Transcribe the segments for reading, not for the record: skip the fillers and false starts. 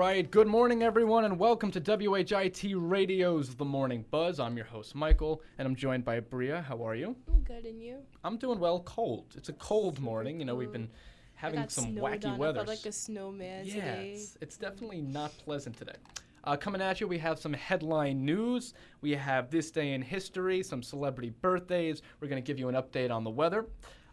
right, good morning everyone and welcome to WHIT Radio's The Morning Buzz. I'm your host Michael and I'm joined by Bria. How are you? I'm good, and you? I'm doing well. Cold. It's a cold morning. You know, we've been having some wacky weather. I felt like a snowman today. It's definitely not pleasant today. Coming at you, we have some headline news. We have this day in history, some celebrity birthdays. We're going to give you an update on the weather.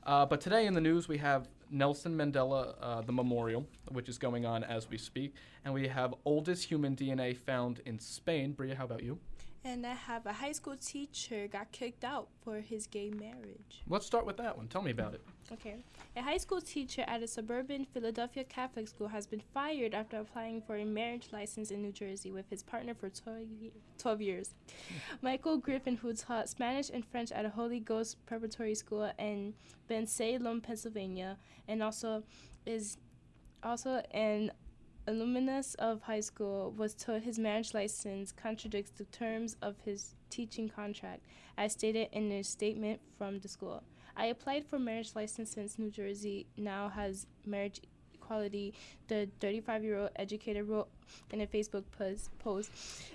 But today in the news, we have Nelson Mandela, the memorial, which is going on as we speak. And we have oldest human DNA found in Spain. Bria, how about you? And I have a high school teacher got kicked out for his gay marriage. Let's start with that one. Tell me about it. Okay. A high school teacher at a suburban Philadelphia Catholic school has been fired after applying for a marriage license in New Jersey with his partner for 12 years. Michael Griffin, who taught Spanish and French at a Holy Ghost preparatory school in Salem, Pennsylvania, and also an alumnus of high school, was told his marriage license contradicts the terms of his teaching contract, as stated in a statement from the school. I applied for marriage license since New Jersey now has marriage equality, the 35-year-old educator wrote in a Facebook post.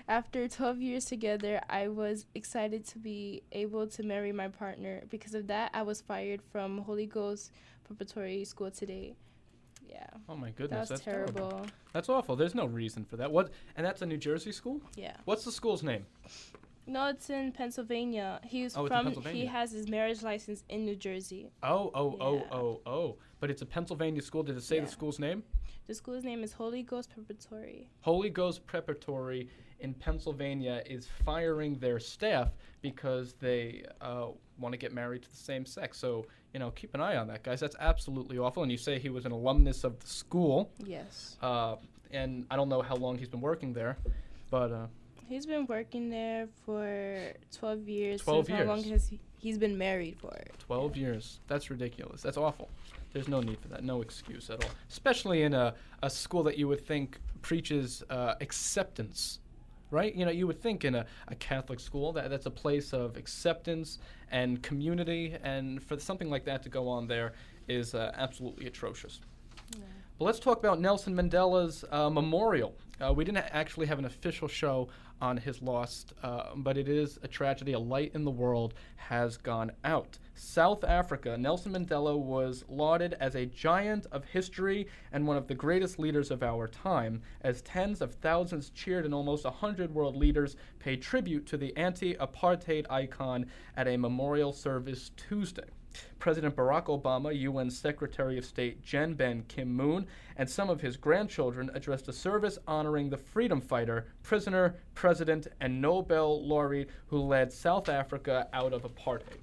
After 12 years together, I was excited to be able to marry my partner. Because of that, I was fired from Holy Ghost preparatory school today. Yeah. Oh my goodness, that's terrible. That's awful. There's no reason for that. And that's a New Jersey school? Yeah. What's the school's name? No, it's in Pennsylvania. It's in Pennsylvania. He has his marriage license in New Jersey. Oh. But it's a Pennsylvania school. Did it say the school's name? The school's name is Holy Ghost Preparatory. Holy Ghost Preparatory in Pennsylvania is firing their staff because they want to get married to the same sex. So, keep an eye on that, guys. That's absolutely awful. And you say he was an alumnus of the school. Yes. And I don't know how long he's been working there, but... he's been working there for 12 years. 12 years. How long has he's been married for? 12 years. That's ridiculous. That's awful. There's no need for that. No excuse at all. Especially in a school that you would think preaches acceptance, right? You would think in a Catholic school that's a place of acceptance and community, and for something like that to go on there is absolutely atrocious. Yeah. But let's talk about Nelson Mandela's memorial. We didn't actually have an official show on his loss, but it is a tragedy. A light in the world has gone out. South Africa, Nelson Mandela was lauded as a giant of history and one of the greatest leaders of our time, as tens of thousands cheered and almost 100 world leaders paid tribute to the anti-apartheid icon at a memorial service Tuesday. President Barack Obama, UN Secretary of State Jen Ben Kim-moon, and some of his grandchildren addressed a service honoring the freedom fighter, prisoner, president, and Nobel laureate who led South Africa out of apartheid.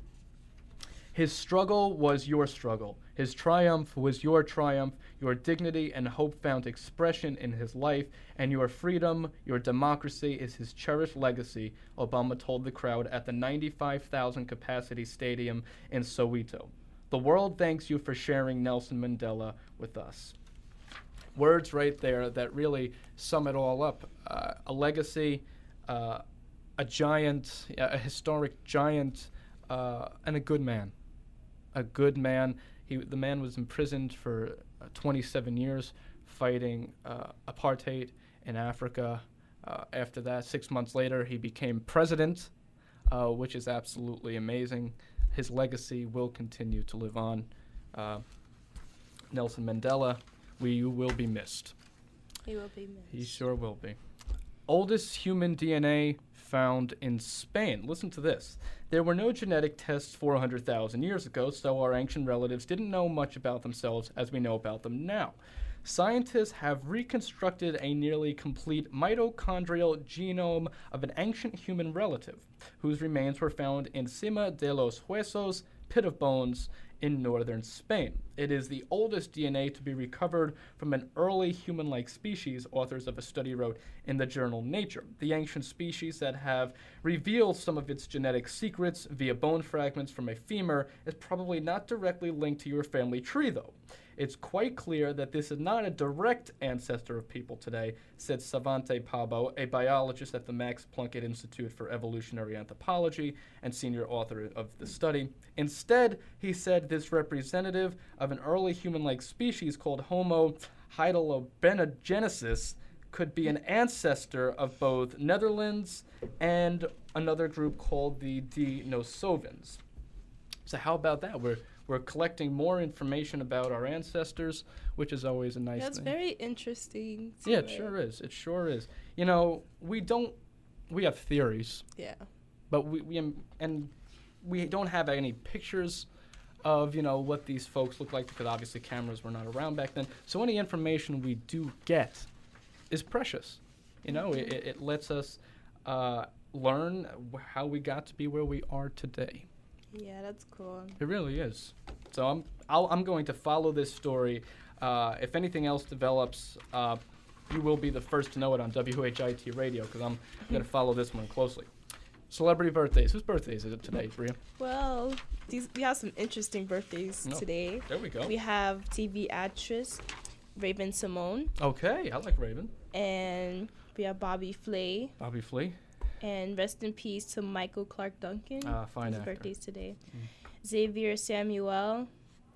His struggle was your struggle. His triumph was your triumph. Your dignity and hope found expression in his life, and your freedom, your democracy is his cherished legacy, Obama told the crowd at the 95,000 capacity stadium in Soweto. The world thanks you for sharing Nelson Mandela with us. Words right there that really sum it all up. A legacy, a giant, a historic giant, and a good man. A good man. The man was imprisoned for 27 years fighting apartheid in Africa. After that, 6 months later, he became president, which is absolutely amazing. His legacy will continue to live on. Nelson Mandela, you will be missed. He will be missed. He sure will be. Oldest human DNA found in Spain. Listen to this. There were no genetic tests 400,000 years ago, so our ancient relatives didn't know much about themselves as we know about them now. Scientists have reconstructed a nearly complete mitochondrial genome of an ancient human relative, whose remains were found in Cima de los Huesos, Pit of Bones, in northern Spain. It is the oldest DNA to be recovered from an early human-like species, authors of a study wrote in the journal Nature. The ancient species that have revealed some of its genetic secrets via bone fragments from a femur is probably not directly linked to your family tree, though. It's quite clear that this is not a direct ancestor of people today, said Savante Pabo, a biologist at the Max Plunkett Institute for Evolutionary Anthropology and senior author of the study. Instead, he said this representative of an early human-like species called Homo heidelbergensis could be an ancestor of both Netherlands and another group called the Denisovans. So how about that? We're collecting more information about our ancestors, which is always a nice That's thing. very interesting. Yeah, it sure is. It sure is. You know, we have theories, Yeah. but we don't have any pictures of, you know, what these folks look like, because obviously cameras were not around back then. So any information we do get is precious. You know, it lets us learn how we got to be where we are today. Yeah, that's cool. It really is. So I'm going to follow this story. If anything else develops, you will be the first to know it on WHIT radio, because I'm going to follow this one closely. Celebrity birthdays. Whose birthdays is it today, Bria? Well, we have some interesting birthdays today. There we go. We have TV actress Raven Simone. Okay, I like Raven. And we have Bobby Flay. Bobby Flay. And rest in peace to Michael Clark Duncan. Fine His actor. birthday's today. Xavier Samuel,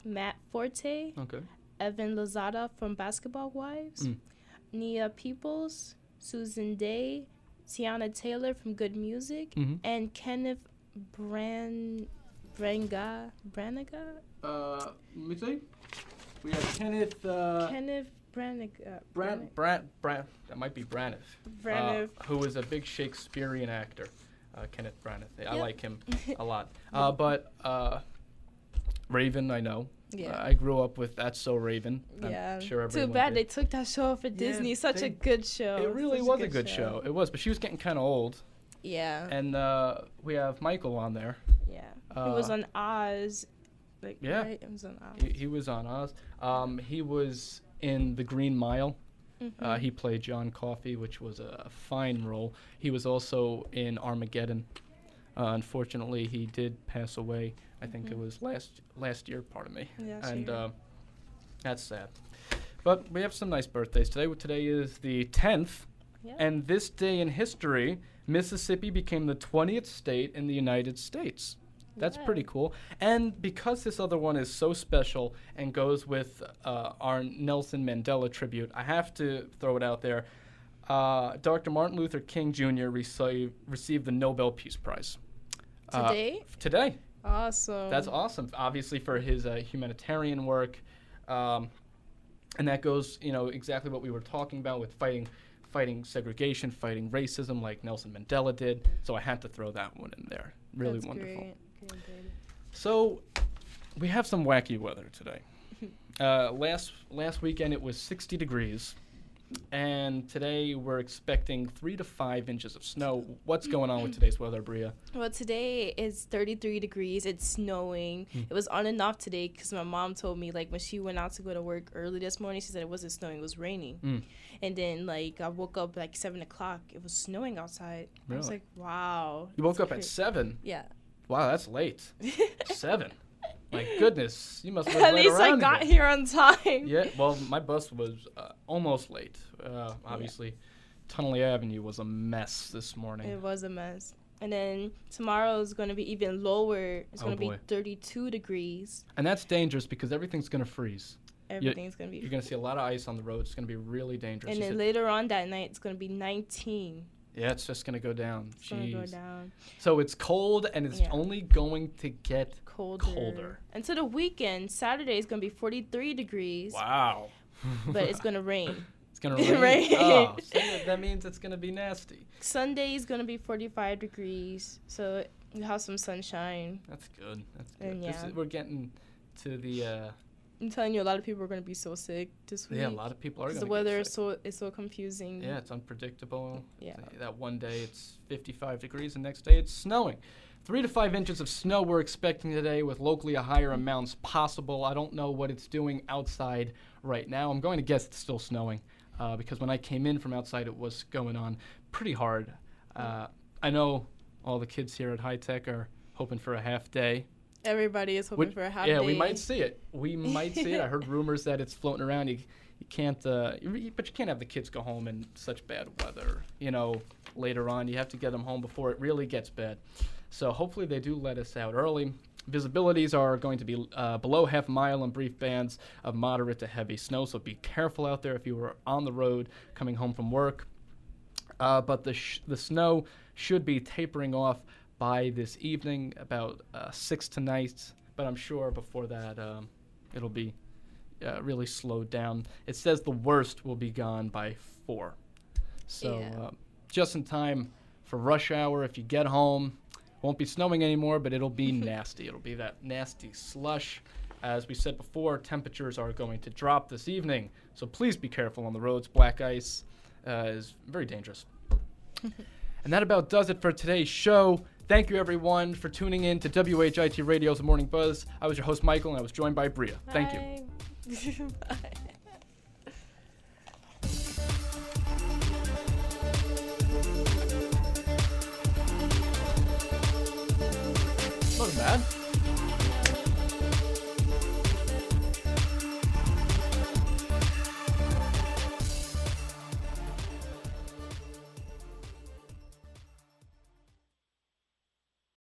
Matt Forte. Okay. Evan Lozada from Basketball Wives. Nia Peoples, Susan Day, Tiana Taylor from Good Music, and Kenneth Branaga. Let me see. We have Kenneth. Kenneth Branaga. That might be Braniff. Who was a big Shakespearean actor. Kenneth Braniff. I like him a lot. But Raven, I know. Yeah. I grew up with That's So Raven. Yeah. I'm sure everyone Too bad did. they took that show off at Disney. Such a good show. It really was a good show. It was, but she was getting kind of old. Yeah. And we have Michael on there. Yeah. He was on Oz. Right? He was on Oz. He was on Oz. He was in The Green Mile. He played John Coffey, which was a fine role. He was also in Armageddon. Unfortunately, he did pass away. I think it was last year, pardon me. Yeah, and that's sad. But we have some nice birthdays today. Today is the 10th, and this day in history, Mississippi became the 20th state in the United States. That's pretty cool. And because this other one is so special and goes with our Nelson Mandela tribute, I have to throw it out there. Dr. Martin Luther King Jr. received the Nobel Peace Prize. Today? Today. Awesome. That's awesome, obviously, for his humanitarian work. And that goes, you know, exactly what we were talking about with fighting segregation, fighting racism like Nelson Mandela did. So I had to throw that one in there. Really That's wonderful. Great. Good. So we have some wacky weather today. Last weekend it was 60 degrees. And today we're expecting 3 to 5 inches of snow. What's going on with today's weather, Bria? Well, today is 33 degrees. It's snowing. It was on and off today because my mom told me, like, when she went out to go to work early this morning, she said it wasn't snowing, it was raining. And then, like, I woke up like 7 o'clock. It was snowing outside. Really? I was like, wow. You woke up at 7? Yeah. Wow, that's late. 7? My goodness, you must live At right least I around got here. here on time. Yeah, well, my bus was almost late. Obviously, Tunnelly Avenue was a mess this morning. It was a mess. And then tomorrow is going to be even lower. It's going to be 32 degrees. And that's dangerous because everything's going to freeze. Everything's going to be You're going to see a lot of ice on the road. It's going to be really dangerous. And then later on that night, it's going to be 19. Yeah, it's just going to go down. It's going to go down. So it's cold, and it's only going to get colder. And so the weekend, Saturday is going to be 43 degrees. Wow. But it's going to rain. It's going to rain? Oh, so that means it's going to be nasty. Sunday is going to be 45 degrees. So you have some sunshine. That's good. That's good. And We're getting to the... I'm telling you, a lot of people are going to be so sick this week. Yeah, a lot of people are going to get sick. The weather is so confusing. Yeah, it's unpredictable. Yeah. That one day it's 55 degrees, and the next day it's snowing. 3 to 5 inches of snow we're expecting today, with locally a higher amounts possible. I don't know what it's doing outside right now. I'm going to guess it's still snowing because when I came in from outside, it was going on pretty hard. I know all the kids here at High Tech are hoping for a half day. Everybody is hoping for a half day. Yeah, we might see it. I heard rumors that it's floating around. You can't, but you can't have the kids go home in such bad weather. You know, later on, you have to get them home before it really gets bad. So hopefully they do let us out early. Visibilities are going to be below half a mile in brief bands of moderate to heavy snow, so be careful out there if you are on the road coming home from work. But the snow should be tapering off by this evening, about 6 tonight, but I'm sure before that it'll be really slowed down. It says the worst will be gone by 4. So just in time for rush hour if you get home. Won't be snowing anymore, but it'll be nasty. It'll be that nasty slush. As we said before, temperatures are going to drop this evening, so please be careful on the roads. Black ice is very dangerous. And that about does it for today's show. Thank you, everyone, for tuning in to WHIT Radio's Morning Buzz. I was your host, Michael, and I was joined by Bria. Thank you. Bye. Wasn't bad.